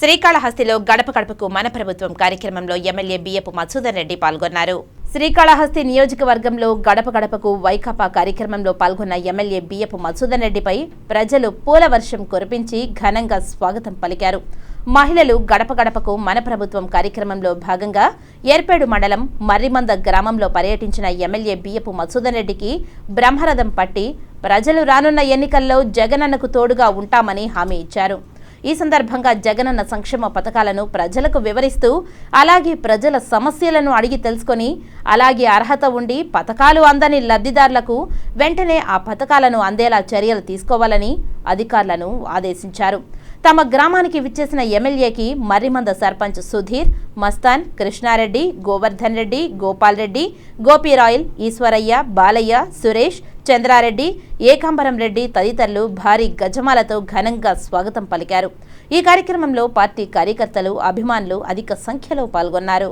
శ్రీకాళహస్తిలో గడప గడపకు మన ప్రభుత్వం కార్యక్రమంలో ఎమ్మెల్యే బియ్యపు మధుసూదన్ రెడ్డి పాల్గొన్నారు. శ్రీకాళహస్తి నియోజకవర్గంలో గడప గడపకు వైకాపా కార్యక్రమంలో పాల్గొన్న ఎమ్మెల్యే బియ్యపు మధుసూదన్ రెడ్డిపై ప్రజలు పూల వర్షం కురిపించి ఘనంగా స్వాగతం పలికారు. మహిళలు గడప గడపకు మన ప్రభుత్వం కార్యక్రమంలో భాగంగా ఏర్పేడు మండలం మర్రిమంద గ్రామంలో పర్యటించిన ఎమ్మెల్యే బియ్యపు మధుసూదన్ రెడ్డికి బ్రహ్మరథం పట్టి ప్రజలు రానున్న ఎన్నికల్లో జగనన్నకు తోడుగా ఉంటామని హామీ ఇచ్చారు. ఈ సందర్భంగా జగనన్న సంక్షేమ పథకాలను ప్రజలకు వివరిస్తూ అలాగే ప్రజల సమస్యలను అడిగి తెలుసుకొని అలాగే అర్హత ఉండి పథకాలు అందని లబ్ధిదారులకు వెంటనే ఆ పథకాలను అందేలా చర్యలు తీసుకోవాలని అధికారులను ఆదేశించారు. తమ గ్రామానికి విచ్చేసిన ఎమ్మెల్యేకి మర్రిమంద సర్పంచ్ సుధీర్, మస్తాన్, కృష్ణారెడ్డి, గోవర్ధన్ రెడ్డి, గోపాల్ రెడ్డి, గోపీరాయల్, ఈశ్వరయ్య, బాలయ్య, సురేష్, చంద్రారెడ్డి, ఏకాంబరం రెడ్డి తదితరులు భారీ గజమాలతో ఘనంగా స్వాగతం పలికారు. ఈ కార్యక్రమంలో పార్టీ కార్యకర్తలు, అభిమానులు అధిక సంఖ్యలో పాల్గొన్నారు.